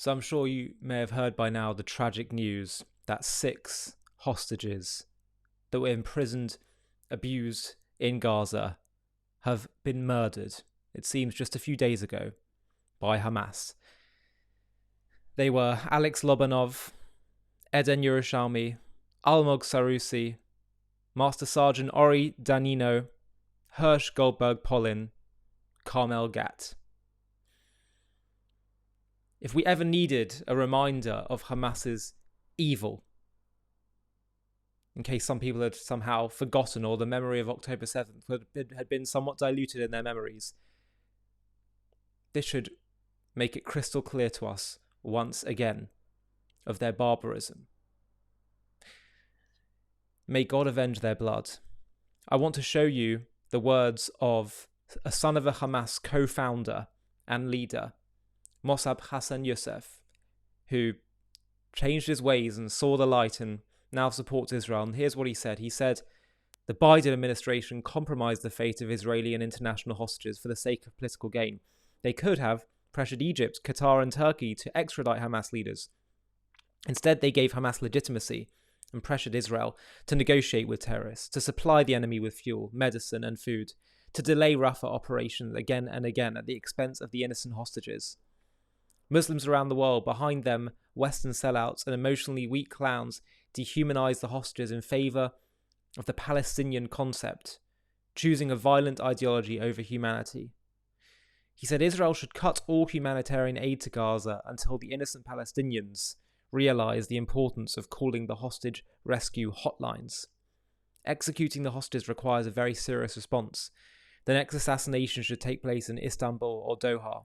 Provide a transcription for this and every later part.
So I'm sure you may have heard by now the tragic news that 6 hostages that were imprisoned, abused in Gaza have been murdered, it seems just a few days ago, by Hamas. They were Alex Lobanov, Eden Yerushalmi, Almog Sarusi, Master Sergeant Ori Danino, Hirsch Goldberg-Polin, Carmel Gat. If we ever needed a reminder of Hamas's evil, in case some people had somehow forgotten or the memory of October 7th had been somewhat diluted in their memories, this should make it crystal clear to us once again of their barbarism. May God avenge their blood. I want to show you the words of a son of a Hamas co-founder and leader, Mosab Hassan Yousef, who changed his ways and saw the light and now supports Israel. And here's what he said. He said, the Biden administration compromised the fate of Israeli and international hostages for the sake of political gain. They could have pressured Egypt, Qatar and Turkey to extradite Hamas leaders. Instead, they gave Hamas legitimacy and pressured Israel to negotiate with terrorists, to supply the enemy with fuel, medicine and food, to delay Rafah operations again and again at the expense of the innocent hostages. Muslims around the world, behind them Western sellouts and emotionally weak clowns, dehumanized the hostages in favor of the Palestinian concept, choosing a violent ideology over humanity. He said Israel should cut all humanitarian aid to Gaza until the innocent Palestinians realize the importance of calling the hostage rescue hotlines. Executing the hostages requires a very serious response. The next assassination should take place in Istanbul or Doha.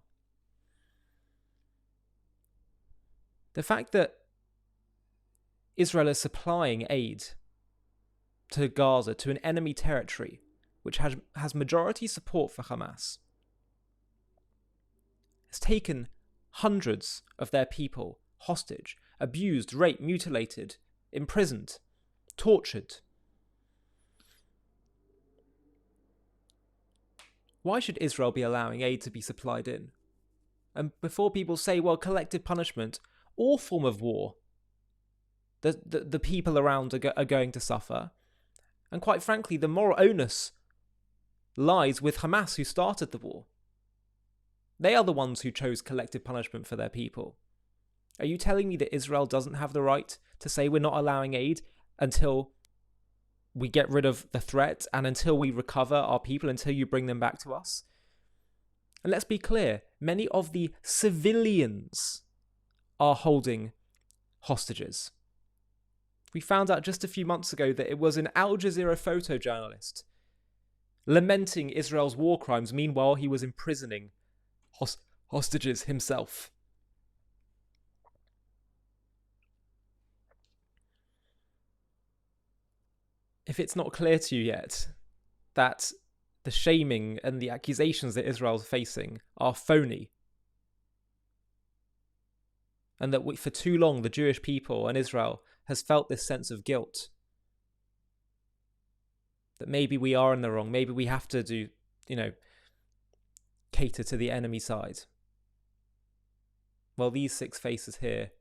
The fact that Israel is supplying aid to Gaza, to an enemy territory, which has majority support for Hamas, has taken hundreds of their people hostage, abused, raped, mutilated, imprisoned, tortured. Why should Israel be allowing aid to be supplied in? And before people say, well, collective punishment, all form of war, the people around are going to suffer. And quite frankly, the moral onus lies with Hamas, who started the war. They are the ones who chose collective punishment for their people. Are you telling me that Israel doesn't have the right to say we're not allowing aid until we get rid of the threat and until we recover our people, until you bring them back to us? And let's be clear, many of the civilians are holding hostages. We found out just a few months ago that it was an Al Jazeera photojournalist lamenting Israel's war crimes. Meanwhile, he was imprisoning hostages himself. If it's not clear to you yet that the shaming and the accusations that Israel is facing are phony, and that for too long the Jewish people and Israel has felt this sense of guilt, that maybe we are in the wrong, maybe we have to cater to the enemy side. Well, these 6 faces here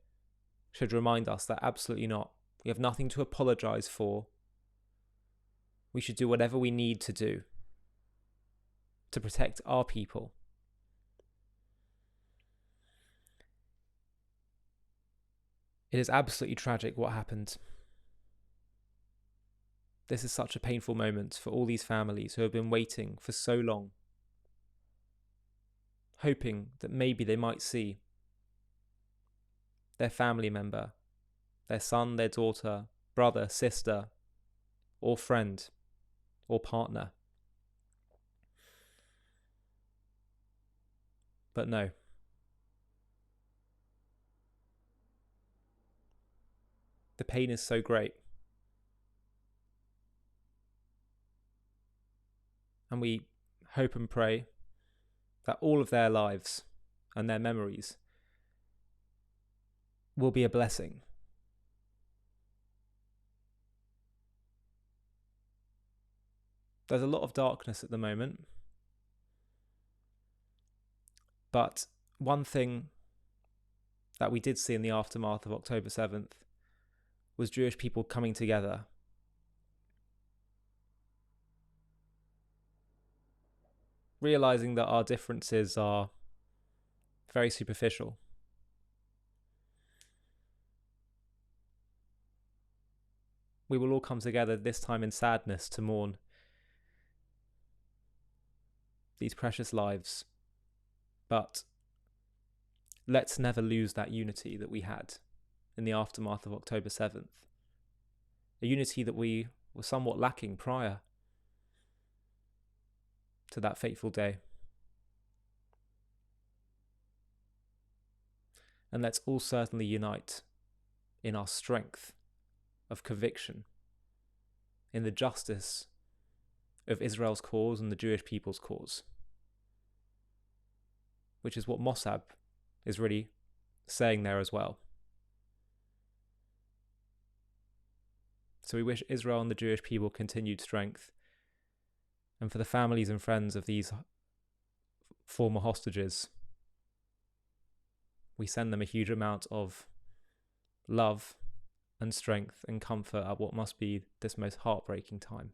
should remind us that absolutely not. We have nothing to apologize for. We should do whatever we need to do to protect our people. It is absolutely tragic what happened. This is such a painful moment for all these families who have been waiting for so long, hoping that maybe they might see their family member, their son, their daughter, brother, sister, or friend, or partner. But no. The pain is so great. And we hope and pray that all of their lives and their memories will be a blessing. There's a lot of darkness at the moment. But one thing that we did see in the aftermath of October 7th was Jewish people coming together, realizing that our differences are very superficial. We will all come together this time in sadness to mourn these precious lives, but let's never lose that unity that we had in the aftermath of October 7th, a unity that we were somewhat lacking prior to that fateful day. And let's all certainly unite in our strength of conviction, in the justice of Israel's cause and the Jewish people's cause, which is what Mosab is really saying there as well. So we wish Israel and the Jewish people continued strength, and for the families and friends of these former hostages, we send them a huge amount of love and strength and comfort at what must be this most heartbreaking time.